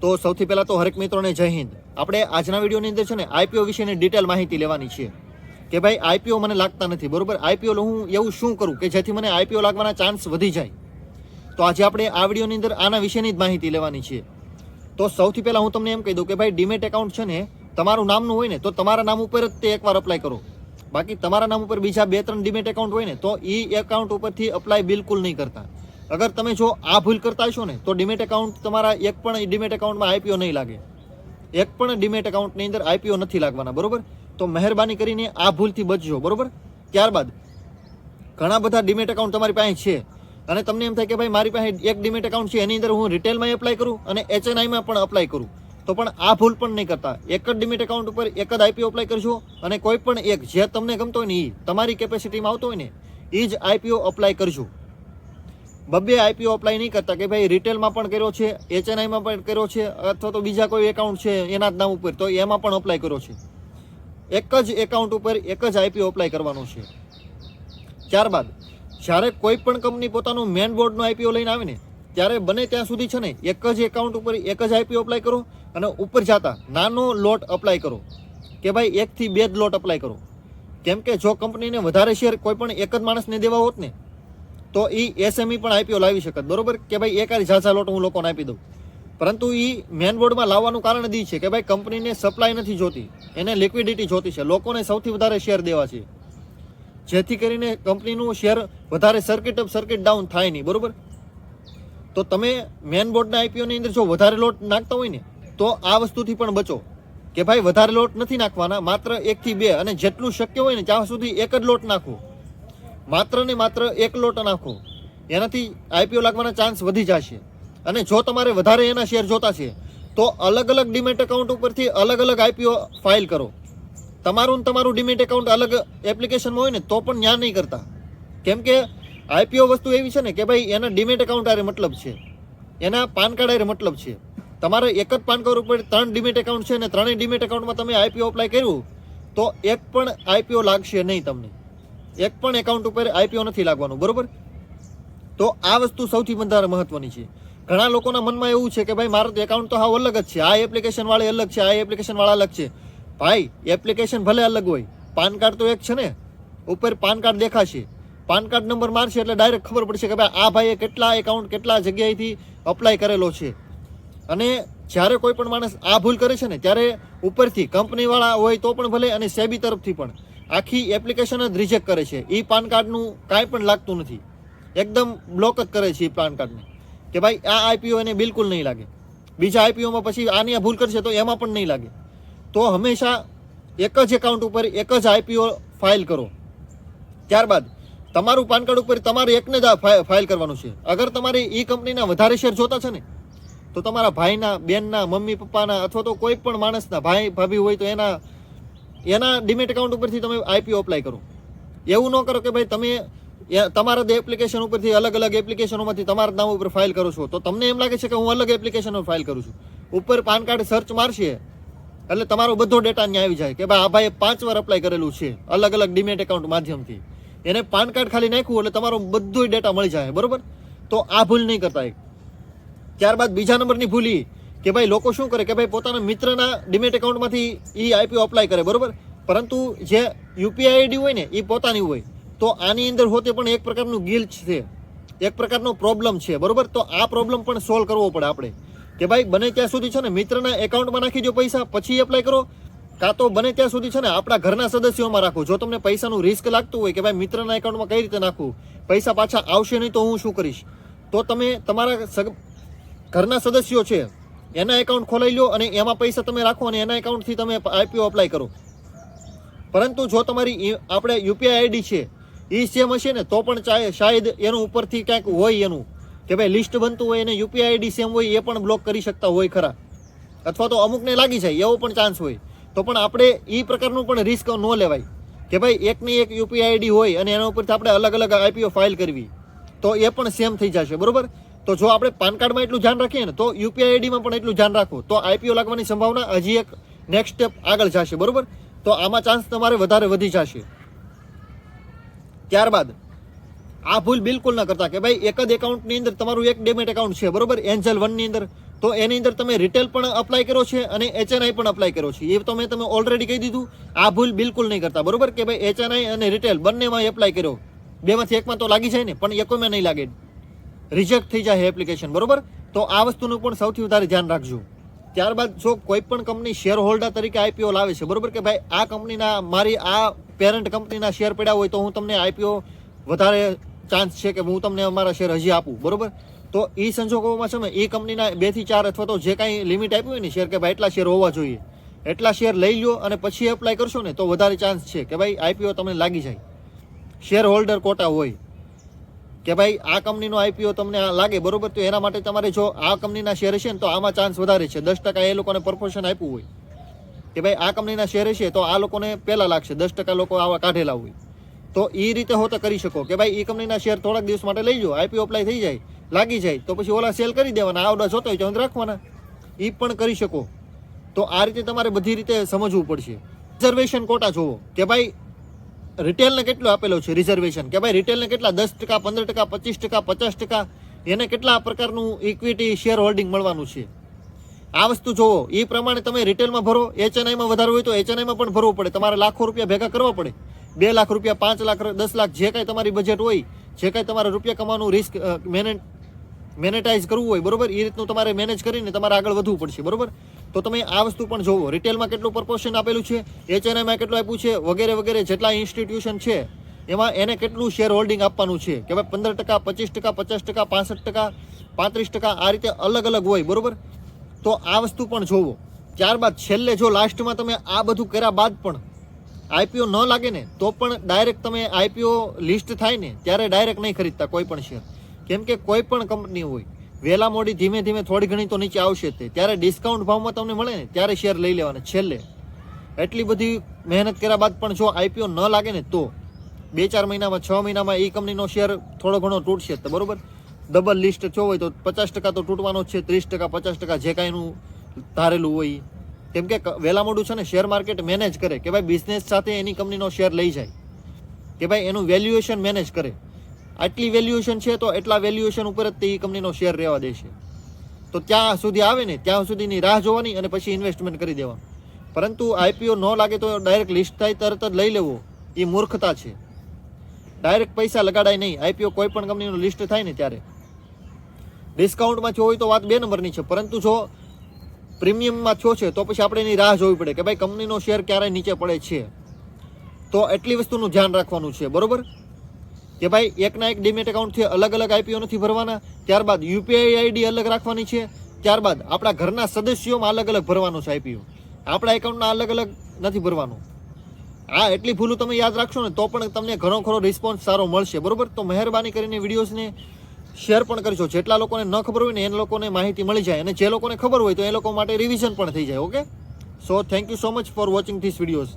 તો સૌથી પહેલા તો હરેક મિત્રોને જય હિન્દ. આપણે આજના વિડીયોની અંદર છે ને આઈપીઓ વિશેની ડિટેલ માહિતી લેવાની છે કે ભાઈ આઈપીઓ મને લાગતા નથી, બરોબર. આઈપીઓ હું એવું શું કરું કે જેથી મને આઈપીઓ લાગવાના ચાન્સ વધી જાય. તો આજે આપણે આ વિડીયોની અંદર આના વિશેની જ માહિતી લેવાની છે. તો સૌથી પહેલા હું તમને એમ કહી દઉં કે ભાઈ ડીમેટ એકાઉન્ટ છે ને તમારું નામનું હોય ને તો તમારા નામ ઉપર જ તે એકવાર અપ્લાય કરો. બાકી તમારા નામ ઉપર બીજા 2-3 ડીમેટ એકાઉન્ટ હોય ને તો એ એકાઉન્ટ ઉપરથી અપ્લાય બિલકુલ નહીં કરતા. અગર તમે જો આ ભૂલ કરતા હશો ને તો ડીમેટ એકાઉન્ટ તમારા એક પણ ડીમેટ એકાઉન્ટમાં આઈપીઓ નહીં લાગે. એક પણ ડીમેટ એકાઉન્ટની અંદર આઈપીઓ નથી લાગવાના, બરોબર. તો મહેરબાની કરીને આ ભૂલથી બચજો, બરોબર. ત્યારબાદ ઘણા બધા ડીમેટ એકાઉન્ટ તમારી પાસે છે અને તમને એમ થાય કે ભાઈ મારી પાસે એક ડીમેટ એકાઉન્ટ છે, એની અંદર હું રિટેલમાં એપ્લાય કરું અને એચએનઆઈમાં પણ અપ્લાય કરું. તો પણ આ ભૂલ પણ નહીં કરતા. એક જ ડીમેટ એકાઉન્ટ ઉપર એક જ આઈપીઓ અપ્લાય કરજો અને કોઈ પણ એક જે તમને ગમતો હોય ને એ તમારી કેપેસિટીમાં આવતો હોય ને એ જ આઈપીઓ અપ્લાય કરજો. બબ્બે આઈપીઓ અપ્લાય નહીં કરતા કે ભાઈ રિટેલમાં પણ કર્યો છે, એચએનઆઈમાં પણ કર્યો છે, અથવા તો બીજા કોઈ એકાઉન્ટ છે એના જ નામ ઉપર તો એમાં પણ અપ્લાય કર્યો છે. એક જ એકાઉન્ટ ઉપર એક જ આઈપીઓ અપ્લાય કરવાનો છે. ત્યારબાદ જ્યારે કોઈ પણ કંપની પોતાનું મેન બોર્ડનો આઈપીઓ લઈને આવે ને ત્યારે બને ત્યાં સુધી છે ને એક જ એકાઉન્ટ ઉપર એક જ આઈપીઓ અપ્લાય કરો અને ઉપર જતા નાનો લોટ અપ્લાય કરો કે ભાઈ 1 થી 2 જ લોટ અપ્લાય કરો. કેમ કે જો કંપનીને વધારે શેર કોઈ પણ એક જ માણસને દેવા હોત ને તો એ એસએમઈ પણ આઈપીઓ લાવી શકત, બરોબર. કે ભાઈ એક ઝાઝા લોટ હું લોકોને આપી દઉં. પરંતુ એ મેન બોર્ડમાં લાવવાનું કારણ જ છે કે ભાઈ કંપનીને સપ્લાય નથી જોતી, એને લિક્વિડિટી જોતી છે, લોકોને સૌથી વધારે શેર દેવા છે, જેથી કરીને કંપનીનું શેર વધારે સર્કિટ અપ સર્કિટ ડાઉન થાય નહીં, બરોબર. તો તમે મેન બોર્ડના આઈપીઓની અંદર જો વધારે લોટ નાખતા હોય ને તો આ વસ્તુથી પણ બચો કે ભાઈ વધારે લોટ નથી નાખવાના, માત્ર 1 થી 2 અને જેટલું શક્ય હોય ને ત્યાં સુધી એક જ લોટ નાખો. માત્ર ને માત્ર એક લોટ નાખો, એનાથી આઈપીઓ લાગવાના ચાન્સ વધી જશે. અને જો તમારે વધારે એના શેર જોતા છે તો અલગ અલગ ડીમેટ એકાઉન્ટ ઉપરથી અલગ અલગ આઈપીઓ ફાઇલ કરો. તમારું ડીમેટ એકાઉન્ટ અલગ એપ્લિકેશનમાં હોય ને તો પણ ન્યા નહીં કરતા. કેમ કે આઈપીઓ વસ્તુ એવી છે ને કે ભાઈ એના ડીમેટ એકાઉન્ટ આરે મતલબ છે, એના પાન કાર્ડ આરે મતલબ છે. તમારે એક જ પાન કાર્ડ ઉપર 3 ડીમેટ એકાઉન્ટ છે ને 3 ડીમેટ એકાઉન્ટમાં તમે આઈપીઓ અપ્લાય કર્યું તો એક પણ આઈપીઓ લાગશે નહીં તમને. એક પણ એકાઉન્ટ ઉપર આઈપીઓ નથી લાગવાનું, બરોબર. તો આ વસ્તુ સૌથી વધારે મહત્વની છે. ઘણા લોકોના મનમાં એવું છે કે ભાઈ મારું એકાઉન્ટ તો હાવ અલગ જ છે, આ એપ્લિકેશન વાળી અલગ છે, આ એપ્લિકેશન વાળા અલગ છે. ભાઈ એપ્લિકેશન ભલે અલગ હોય, પાન કાર્ડ તો એક છે ને. ઉપર પાન કાર્ડ દેખાશે, પાન કાર્ડ નંબર મારશે એટલે ડાયરેક્ટ ખબર પડશે કે ભાઈ આ ભાઈએ કેટલા એકાઉન્ટ કેટલા જગ્યાએથી અપ્લાય કરેલો છે. અને જ્યારે કોઈ પણ માણસ આ ભૂલ કરે છે ને ત્યારે ઉપરથી કંપનીવાળા હોય તો પણ ભલે અને સેબી તરફથી પણ આખી એપ્લિકેશન જ રિજેક્ટ કરે છે. એ પાન કાર્ડનું કાંઈ પણ લાગતું નથી, એકદમ બ્લોક જ કરે છે એ પાન કાર્ડને કે ભાઈ આ આઈપીઓ એને બિલકુલ નહીં લાગે. બીજા આઈપીઓમાં પછી આની આ ભૂલ કરશે તો એમાં પણ નહીં લાગે. તો હંમેશા એક જ એકાઉન્ટ ઉપર એક જ આઈપીઓ ફાઇલ કરો. ત્યારબાદ તમારું પાન કાર્ડ ઉપર તમારે એકને જ ફાઇલ કરવાનું છે. અગર તમારે એ કંપનીના વધારે શેર જોતા છે ને તો તમારા ભાઈના, બેનના, મમ્મી પપ્પાના અથવા તો કોઈ પણ માણસના ભાઈ ભાભી હોય તો એના ડીમેટ એકાઉન્ટ ઉપરથી તમે આઈપીઓ અપ્લાય કરો. એવું ન કરો કે ભાઈ તમે તમારા જ એપ્લિકેશન ઉપરથી અલગ અલગ એપ્લિકેશનોમાંથી તમારા નામ ઉપર ફાઇલ કરો છો. તો તમને એમ લાગે છે કે હું અલગ એપ્લિકેશનો ફાઇલ કરું છું. ઉપર પાન કાર્ડ સર્ચ મારશે એટલે તમારો બધો ડેટા ત્યાં આવી જાય કે ભાઈ આ ભાઈએ 5 વાર અપ્લાય કરેલું છે અલગ અલગ ડીમેટ એકાઉન્ટ માધ્યમથી. એને પાન કાર્ડ ખાલી નાખ્યું એટલે તમારો બધો ડેટા મળી જાય, બરોબર. તો આ ભૂલ નહીં કરતા. એક ત્યારબાદ બીજા નંબરની ભૂલ એ કે ભાઈ લોકો શું કરે કે ભાઈ પોતાના મિત્રના ડીમેટ એકાઉન્ટમાંથી એ આઈપીઓ અપ્લાય કરે, બરોબર. પરંતુ જે યુપીઆઈ આઈડી હોય ને એ પોતાની હોય. તો આની અંદર હોતે પણ એક પ્રકારનું ગિલ્ટ છે, એક પ્રકારનો પ્રોબ્લેમ છે, બરોબર. તો આ પ્રોબ્લેમ પણ સોલ્વ કરવો પડે આપણે કે ભાઈ બને ત્યાં સુધી છે ને મિત્રના એકાઉન્ટમાં નાખી દો પૈસા, પછી એપ્લાય કરો. કાં તો બને ત્યાં સુધી છે ને આપણા ઘરના સદસ્યોમાં રાખો. જો તમને પૈસાનું રિસ્ક લાગતું હોય કે ભાઈ મિત્રના એકાઉન્ટમાં કઈ રીતે નાખવું, પૈસા પાછા આવશે નહીં તો હું શું કરીશ, તો તમે તમારા ઘરના સદસ્યો છે એના એકાઉન્ટ ખોલાવી લો અને એમાં પૈસા તમે રાખો અને એના એકાઉન્ટથી તમે આઈપીઓ અપ્લાય કરો. પરંતુ જો તમારી આપણે યુપીઆઈ આઈડી છે એ સેમ હશે ને તો પણ શાયદ એનું ઉપરથી ક્યાંક હોય એનું કે ભાઈ લિસ્ટ બનતું હોય અને યુપીઆઈ આઈડી સેમ હોય એ પણ બ્લોક કરી શકતા હોય ખરા, અથવા તો અમુકને લાગી જાય એવો પણ ચાન્સ હોય. તો પણ આપણે એ પ્રકારનું પણ રિસ્ક ન લેવાય કે ભાઈ એકની એક યુપીઆઈ આઈડી હોય અને એના ઉપરથી આપણે અલગ અલગ આઈપીઓ ફાઇલ કરવી તો એ પણ સેમ થઈ જશે, બરોબર. તો જો આપણે પાન કાર્ડમાં એટલું ધ્યાન રાખીએ ને તો યુપીઆઈ આઈડીમાં પણ એટલું ધ્યાન રાખો તો આઈપીઓ લાગવાની સંભાવના હજી એક નેક્સ્ટ સ્ટેપ આગળ જશે, બરોબર. તો આમાં ચાન્સ તમારે વધારે વધી જશે. ત્યારબાદ આ ભૂલ બિલકુલ ન કરતા કે ભાઈ એક જ એકાઉન્ટની અંદર તમારું એક ડીમેટ એકાઉન્ટ છે, બરોબર. એન્જલ 1 ની અંદર તો એની અંદર તમે રિટેલ પણ અપ્લાય કર્યો છે અને HNI પણ અપ્લાય કર્યો છે. એ તો મેં તમે ઓલરેડી કહી દીધું. આ ભૂલ બિલકુલ નહીં કરતા, બરોબર, કે ભાઈ HNI અને રિટેલ બંનેમાં એપ્લાય કર્યો, બેમાંથી એકમાં તો લાગી જાય ને, પણ એકોમાં નહીં લાગે, રિજેક્ટ થઈ જાય એપ્લિકેશન, બરોબર. તો આ વસ્તુનું પણ સૌથી વધારે ધ્યાન રાખજો. ત્યારબાદ જો કોઈ પણ કંપની શેર હોલ્ડર તરીકે IPO લાવે છે, બરોબર, કે ભાઈ આ કંપનીના મારી આ પેરેન્ટ કંપનીના શેર પડ્યા હોય તો હું તમને IPO વધારે ચાન્સ છે કે હું તમને અમારા શેર હજી આપું, બરોબર. તો એ સંજોગોમાં છે ને એ કંપનીના 2 થી 4 અથવા તો જે કાંઈ લિમિટ આપી હોય ને શેર, કે ભાઈ એટલા શેર હોવા જોઈએ, એટલા શેર લઈ લો અને પછી એપ્લાય કરશો ને તો વધારે ચાન્સ છે કે ભાઈ IPO તમને લાગી જાય. શેર હોલ્ડર કોટા હોય કે ભાઈ આ કંપનીનો IPO તમને લાગે, બરોબર, તો એના માટે તમારે જો આ કંપનીના શેર હશે ને તો આમાં ચાન્સ વધારે છે. 10% એ લોકોને પ્રપોર્શન આપ્યું હોય કે ભાઈ આ કંપનીના શેર હશે તો આ લોકોને પહેલાં લાગશે, 10% લોકો આવા કાઢેલા હોય. તો એ રીતે હોતા કરી શકો કે ભાઈ એ કંપનીના શેર થોડાક દિવસ માટે લઈ જાઓ, IPO અપ્લાય થઈ જાય, લાગી જાય તો પછી ઓલા સેલ કરી દેવાના, આ ઓર્ડર જોતો હોય તો રાખવાના, એ પણ કરી શકો. તો આ રીતે તમારે બધી રીતે સમજવું પડશે. રિઝર્વેશન કોટા જોવો કે ભાઈ રિટેલને કેટલો આપેલો છે રિઝર્વેશન, કે ભાઈ રિટેલને કેટલા 10%, 15%, 25%, 50%, એને કેટલા પ્રકારનું ઇક્વિટી શેર હોલ્ડિંગ મળવાનું છે. આ વસ્તુ જોવો. એ પ્રમાણે તમે રિટેલમાં ભરો, HNIમાં વધારે હોય તો HNIમાં પણ ભરવું પડે. તમારે લાખો રૂપિયા ભેગા કરવા પડે, 2 લાખ રૂપિયા, 5 લાખ, 10 લાખ, જે કાંઈ તમારી બજેટ હોય, જે કાંઈ તમારે રૂપિયા કમાવાનું રિસ્ક મેનેટાઇઝ કરવું હોય, બરોબર, એ રીતનું તમારે મેનેજ કરીને તમારે આગળ વધવું પડશે, બરોબર. તો તમે આ વસ્તુ પણ જોવો, રિટેલમાં કેટલું પ્રપોર્શન આપેલું છે, HNIમાં કેટલું આપ્યું છે, વગેરે વગેરે. જેટલા ઇન્સ્ટિટ્યુશન છે એમાં એને કેટલું શેર હોલ્ડિંગ આપવાનું છે, કે ભાઈ 15%, 25%, 50%, 65%, 35%, આ રીતે અલગ અલગ હોય, બરોબર. તો આ વસ્તુ પણ જોવો. ત્યારબાદ છેલ્લે જો લાસ્ટમાં તમે આ બધું કર્યા બાદ પણ IPO ન લાગે ને તો પણ ડાયરેક્ટ તમે IPO લિસ્ટ થાય ને ત્યારે ડાયરેક્ટ નહીં ખરીદતા કોઈ પણ શેર. કેમ કે કોઈ પણ કંપની હોય વહેલા મોડી ધીમે ધીમે થોડી ઘણી તો નીચે આવશે, ત્યારે ડિસ્કાઉન્ટ ભાવમાં તમને મળે ને ત્યારે શેર લઈ લેવાના. છેલ્લે એટલી બધી મહેનત કર્યા બાદ પણ જો IPO ન લાગે ને તો 2-4 મહિનામાં, 6 મહિનામાં એ કંપનીનો શેર થોડો ઘણો તૂટશે, તો બરોબર. ડબલ લિસ્ટ જો હોય તો 50% તો તૂટવાનો જ છે, 30%, 50% જે કાંઈનું ધારેલું હોય. કેમ કે વહેલા મોડું છે ને શેર માર્કેટ મેનેજ કરે કે ભાઈ બિઝનેસ સાથે એની કંપનીનો શેર લઈ જાય, કે ભાઈ એનું વેલ્યુએશન મેનેજ કરે. આટલી વેલ્યુએશન છે તો એટલા વેલ્યુએશન ઉપર જ તે એ કંપનીનો શેર રહેવા દેશે. તો ત્યાં સુધી આવે ને ત્યાં સુધીની રાહ જોવાની અને પછી ઇન્વેસ્ટમેન્ટ કરી દેવાનું. પરંતુ IPO ન લાગે તો ડાયરેક્ટ લિસ્ટ થાય તરત જ લઈ લેવો એ મૂર્ખતા છે. ડાયરેક્ટ પૈસા લગાડાય નહીં. IPO કોઈ પણ કંપનીનું લિસ્ટ થાય ને ત્યારે ડિસ્કાઉન્ટમાં થયો હોય તો વાત 2 નંબરની છે, પરંતુ જો પ્રીમિયમમાં થયો છે તો પછી આપણે એની રાહ જોવી પડે કે ભાઈ કંપનીનો શેર ક્યારે નીચે પડે છે. તો એટલી વસ્તુનું ધ્યાન રાખવાનું છે, બરોબર, કે ભાઈ એકના એક ડીમેટ એકાઉન્ટથી અલગ અલગ IPO નથી ભરવાના. ત્યારબાદ UPI ID અલગ રાખવાની છે. ત્યારબાદ આપણા ઘરના સદસ્યોમાં અલગ અલગ ભરવાનું છે IPO, આપણા એકાઉન્ટના અલગ અલગ નથી ભરવાનું. આ એટલી ભૂલું તમે યાદ રાખશો ને તો પણ તમને ઘણો ખરો રિસ્પોન્સ સારો મળશે, બરોબર. તો મહેરબાની કરીને વિડીયોઝને શેર પણ કરજો. જેટલા લોકોને ન ખબર હોય ને એ લોકોને માહિતી મળી જાય, અને જે લોકોને ખબર હોય તો એ લોકો માટે રિવિઝન પણ થઈ જાય. Okay, so thank you so much for watching this videos.